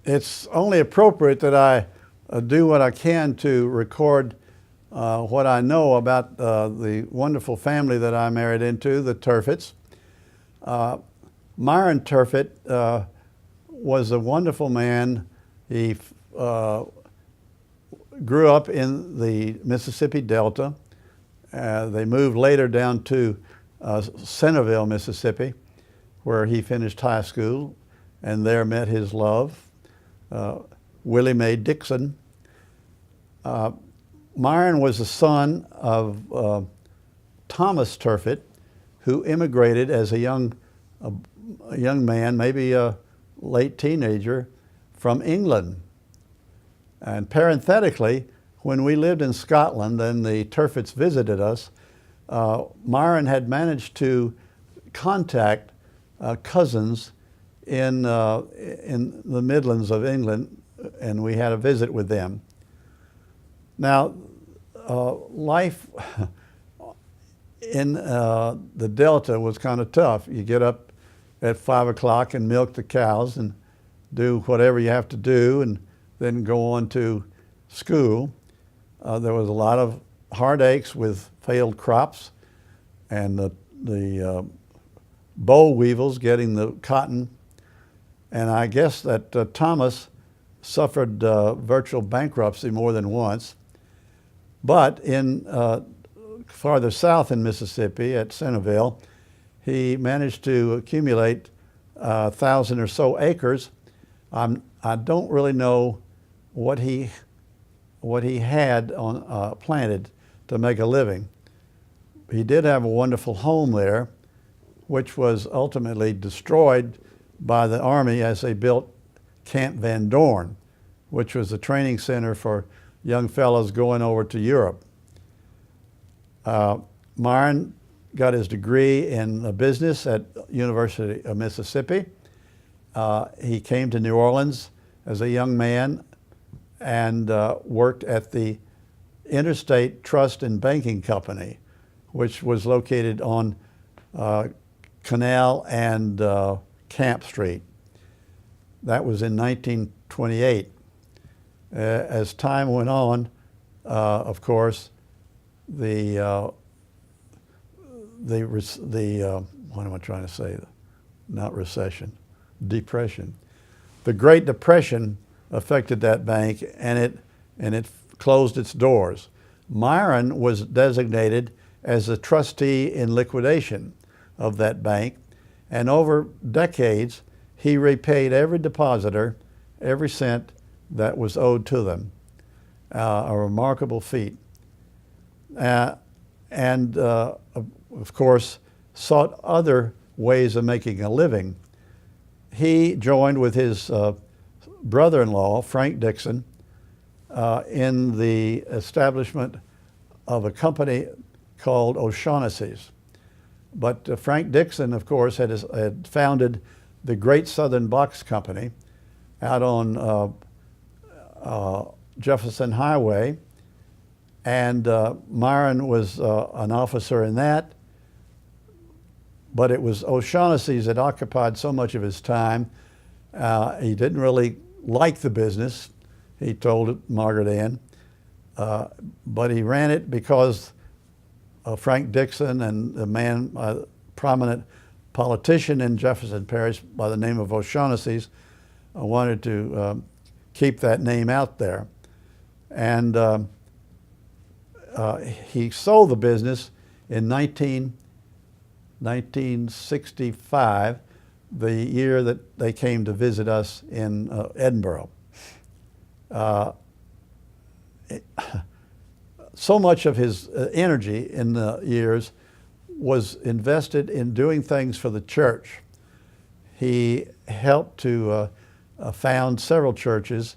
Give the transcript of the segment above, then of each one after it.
it's only appropriate that I do what I can to record what I know about the wonderful family that I married into, the Turfitts. Myron Turfitt was a wonderful man. He grew up in the Mississippi Delta. They moved later down to Centerville, Mississippi, where he finished high school, and there met his love, Willie Mae Dixon. Myron was the son of Thomas Turfitt, who immigrated as a young man, maybe a late teenager, from England. And parenthetically, when we lived in Scotland and the Turfitts visited us, Myron had managed to contact cousins in the Midlands of England, and we had a visit with them. Now, life in the Delta was kind of tough. You get up at 5 o'clock and milk the cows and do whatever you have to do, and then go on to school. There was a lot of heartaches with failed crops and the boll weevils getting the cotton. And I guess that Thomas suffered virtual bankruptcy more than once. But in farther south in Mississippi at Centerville, he managed to accumulate 1,000 or so acres. I don't really know what he had planted to make a living. He did have a wonderful home there, which was ultimately destroyed by the Army as they built Camp Van Dorn, which was a training center for young fellows going over to Europe. Myron got his degree in business at University of Mississippi. He came to New Orleans as a young man and worked at the Interstate Trust and Banking Company, which was located on Canal and Camp Street. That was in 1928. As time went on, of course, what am I trying to say? Not recession, depression. The Great Depression affected that bank, and it closed its doors. Myron was designated as a trustee in liquidation of that bank, and over decades he repaid every depositor every cent that was owed to them. A remarkable feat. And of course, sought other ways of making a living. He joined with his brother-in-law, Frank Dixon, in the establishment of a company called O'Shaughnessy's. But Frank Dixon, of course, had founded the Great Southern Box Company out on Jefferson Highway, and Myron was an officer in that, but it was O'Shaughnessy's that occupied so much of his time. He didn't really like the business, he told Margaret Ann, but he ran it because Frank Dixon and a man, a prominent politician in Jefferson Parish by the name of O'Shaughnessy's, wanted to keep that name out there. And he sold the business in 1965, the year that they came to visit us in Edinburgh. So much of his energy in the years was invested in doing things for the church. He helped to found several churches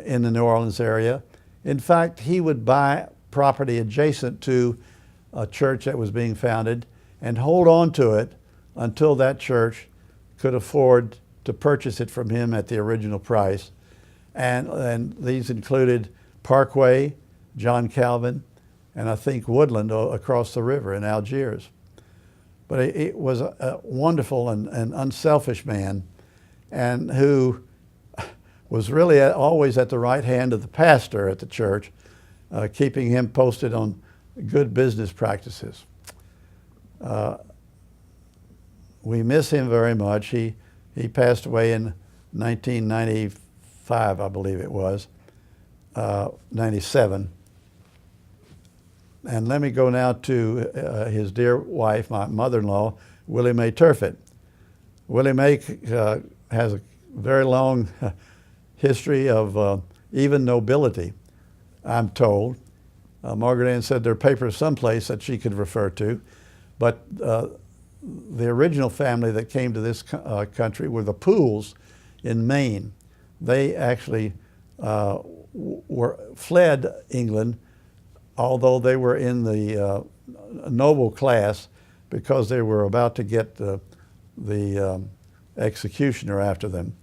in the New Orleans area. In fact, he would buy property adjacent to a church that was being founded and hold on to it until that church could afford to purchase it from him at the original price. And these included Parkway, John Calvin, and I think Woodland across the river in Algiers. But it was a wonderful and unselfish man, and who was really always at the right hand of the pastor at the church, keeping him posted on good business practices. We miss him very much. He passed away in 1995, I believe it was, 97. And let me go now to his dear wife, my mother-in-law, Willie Mae Turfitt. Willie Mae has a very long history of even nobility, I'm told. Margaret Ann said there are papers someplace that she could refer to, but the original family that came to this country were the Pooles in Maine. They actually fled England, although they were in the noble class, because they were about to get the executioner after them.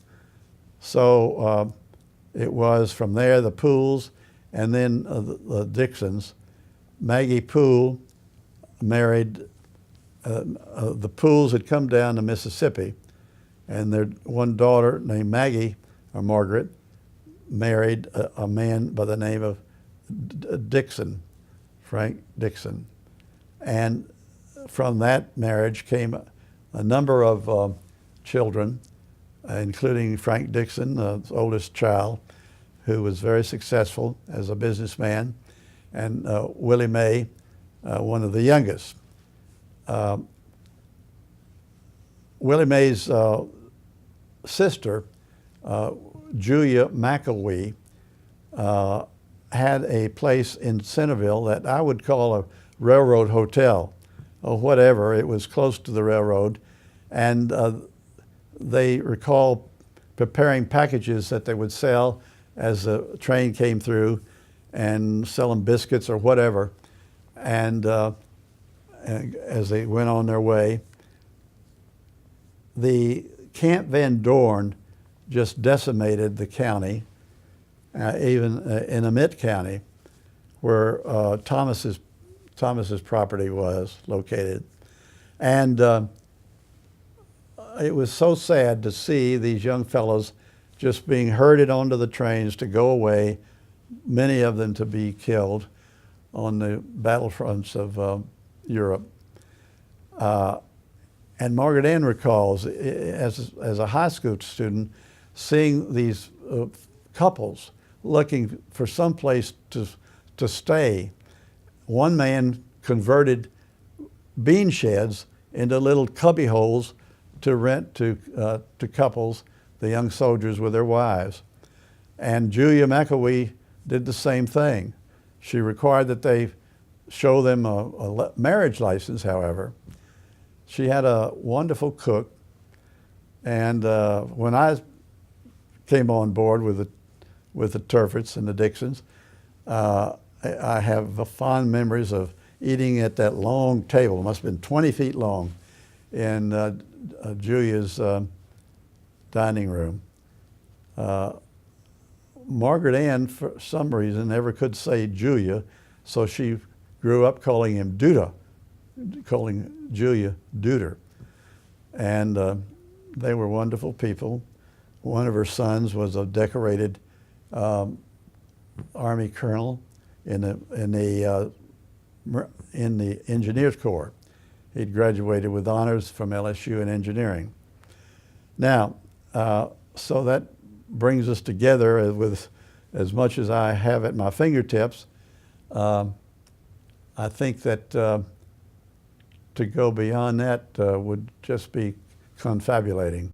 So it was from there the Pooles, and then the Dixons. Maggie Poole married, the Pooles had come down to Mississippi, and their one daughter named Maggie, or Margaret, married a man by the name of Dixon, Frank Dixon. And from that marriage came a number of children, including Frank Dixon, the oldest child, who was very successful as a businessman, and Willie Mae, one of the youngest. Willie Mae's sister, Julia McElwee, had a place in Centerville that I would call a railroad hotel, or whatever. It was close to the railroad, and they recall preparing packages that they would sell as the train came through, and selling biscuits or whatever, and as they went on their way. The Camp Van Dorn just decimated the county, even in Emmett County, where Thomas's property was located. And it was so sad to see these young fellows just being herded onto the trains to go away, many of them to be killed on the battlefronts of Europe. And Margaret Ann recalls, as a high school student, seeing these couples looking for some place to stay. One man converted bean sheds into little cubby holes to rent to couples, the young soldiers with their wives. And Julia McElwee did the same thing. She required that they show them a marriage license, however. She had a wonderful cook, and when I came on board with the Turfitts and the Dixons, I have fond memories of eating at that long table. It must have been 20 feet long in Julia's dining room. Margaret Ann, for some reason, never could say Julia, so she grew up calling him Duda, calling Julia Duder. And they were wonderful people. One of her sons was a decorated Army colonel in the Engineers Corps. He'd graduated with honors from LSU in engineering. Now, so that brings us together with as much as I have at my fingertips. I think that to go beyond that would just be confabulating.